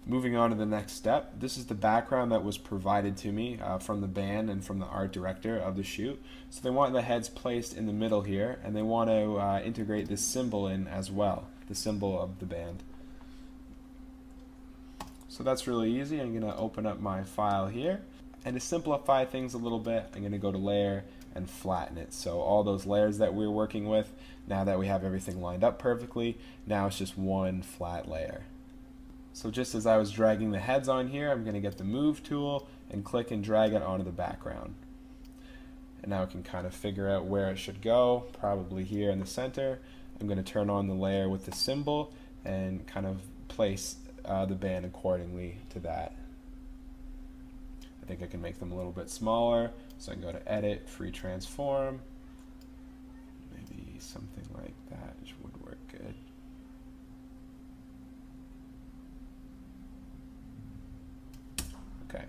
Moving on to the next step, this is the background that was provided to me from the band and from the art director of the shoot. So they want the heads placed in the middle here, and they want to integrate this symbol in as well, the symbol of the band. So that's really easy. I'm going to open up my file here, and to simplify things a little bit, I'm going to go to Layer and flatten it. So all those layers that we were working with, now that we have everything lined up perfectly, now it's just one flat layer. So just as I was dragging the heads on here, I'm going to get the Move tool and click and drag it onto the background. And now I can kind of figure out where it should go, probably here in the center. I'm going to turn on the layer with the symbol and kind of place the band accordingly to that. I think I can make them a little bit smaller, so I can go to Edit, Free Transform. Maybe something like that would work good. Okay.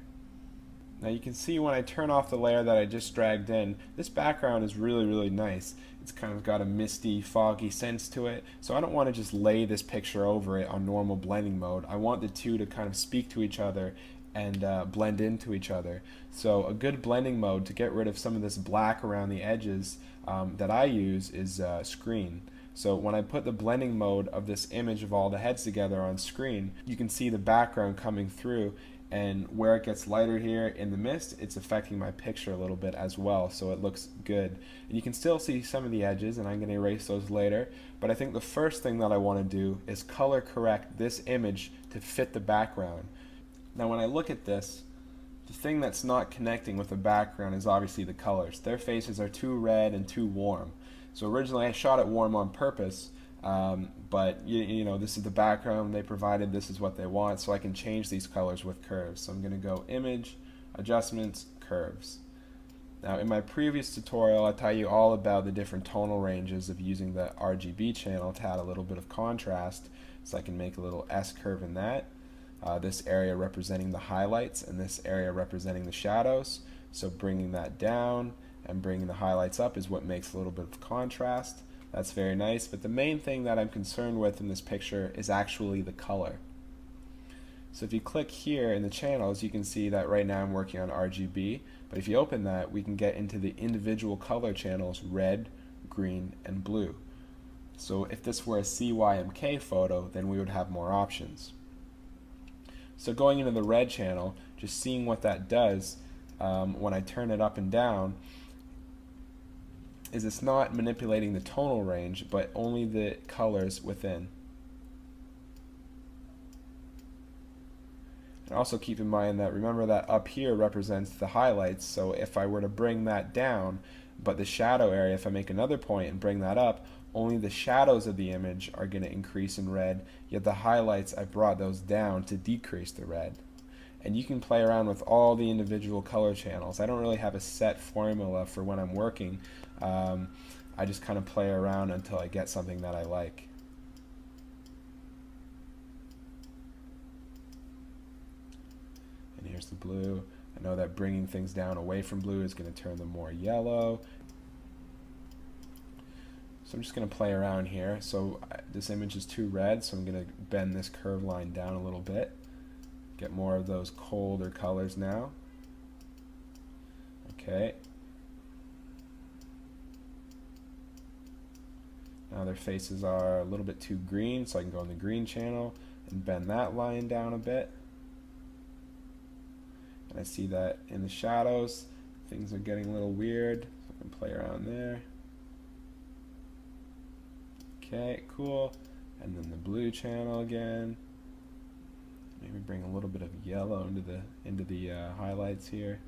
Now you can see when I turn off the layer that I just dragged in, this background is really nice. It's kind of got a misty, foggy sense to it, so I don't want to just lay this picture over it on normal blending mode. I want the two to kind of speak to each other and blend into each other. So a good blending mode to get rid of some of this black around the edges that I use is screen. So when I put the blending mode of this image of all the heads together on screen, you can see the background coming through, and where it gets lighter here in the mist, it's affecting my picture a little bit as well, so it looks good. And you can still see some of the edges, and I'm going to erase those later, but I think the first thing that I want to do is color correct this image to fit the background. Now when I look at this, the thing that's not connecting with the background is obviously the colors. Their faces are too red and too warm. So originally I shot it warm on purpose, but you know, this is the background they provided, this is what they want, so I can change these colors with curves. So I'm going to go Image, Adjustments, Curves. Now in my previous tutorial I taught you all about the different tonal ranges of using the RGB channel to add a little bit of contrast, so I can make a little S curve in that. This area representing the highlights and this area representing the shadows. So bringing that down and bringing the highlights up is what makes a little bit of contrast. That's very nice, but the main thing that I'm concerned with in this picture is actually the color. So if you click here in the channels, you can see that right now I'm working on RGB, but if you open that, we can get into the individual color channels, red, green, and blue. So if this were a CYMK photo, then we would have more options. So going into the red channel, just seeing what that does when I turn it up and down, is it's not manipulating the tonal range, but only the colors within. And also keep in mind that, remember that up here represents the highlights, so if I were to bring that down, but the shadow area, if I make another point and bring that up, only the shadows of the image are going to increase in red, yet the highlights, I brought those down to decrease the red. And you can play around with all the individual color channels. I don't really have a set formula for when I'm working. I just kind of play around until I get something that I like. And here's the blue. I know that bringing things down away from blue is going to turn them more yellow. So I'm just going to play around here. So this image is too red, so I'm going to bend this curve line down a little bit. Get more of those colder colors now. Okay. Now their faces are a little bit too green, so I can go in the green channel and bend that line down a bit. And I see that in the shadows, things are getting a little weird, so I can play around there. Okay, cool. And then the blue channel again. Maybe bring a little bit of yellow into the highlights here.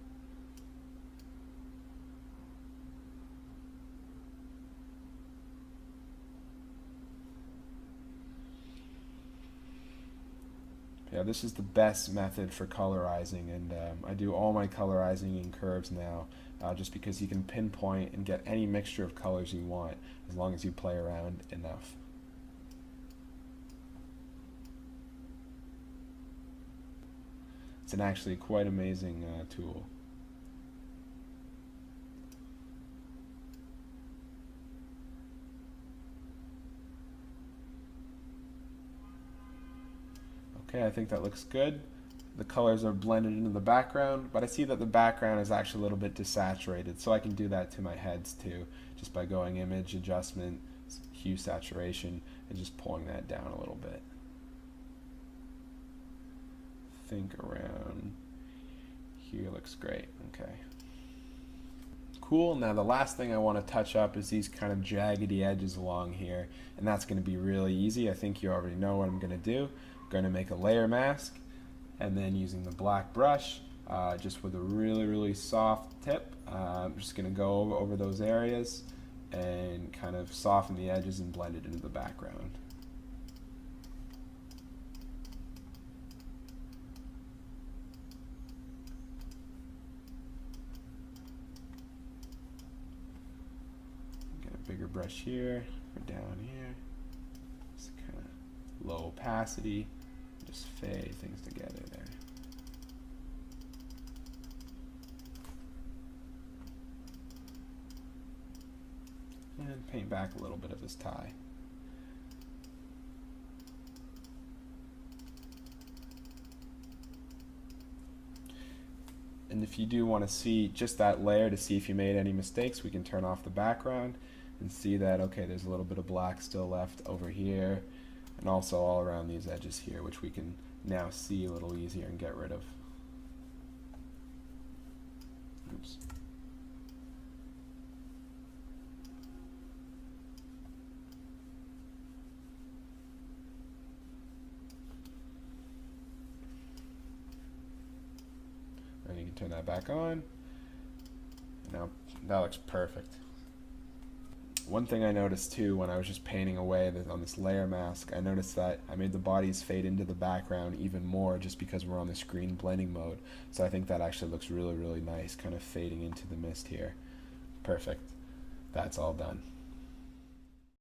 Yeah, this is the best method for colorizing, and I do all my colorizing in curves now, just because you can pinpoint and get any mixture of colors you want as long as you play around enough. It's an actually quite amazing tool. Okay, I think that looks good. The colors are blended into the background, but I see that the background is actually a little bit desaturated, so I can do that to my heads too, just by going image adjustment, hue saturation, and just pulling that down a little bit. Think around here looks great. Okay. Cool. Now the last thing I want to touch up is these kind of jaggedy edges along here, and that's going to be really easy. I think you already know what I'm going to do. I'm going to make a layer mask, and then using the black brush, just with a really soft tip, I'm just going to go over those areas and kind of soften the edges and blend it into the background. Get a bigger brush here or down here. Just kind of low opacity, just fade things together there. And paint back a little bit of his tie. And if you do want to see just that layer to see if you made any mistakes, we can turn off the background and see that, okay, there's a little bit of black still left over here, and also all around these edges here, which we can now see a little easier and get rid of. Oops. And you can turn that back on. Now that looks perfect. One thing I noticed too when I was just painting away on this layer mask, I noticed that I made the bodies fade into the background even more just because we're on the screen blending mode. So I think that actually looks really nice, kind of fading into the mist here. Perfect. That's all done.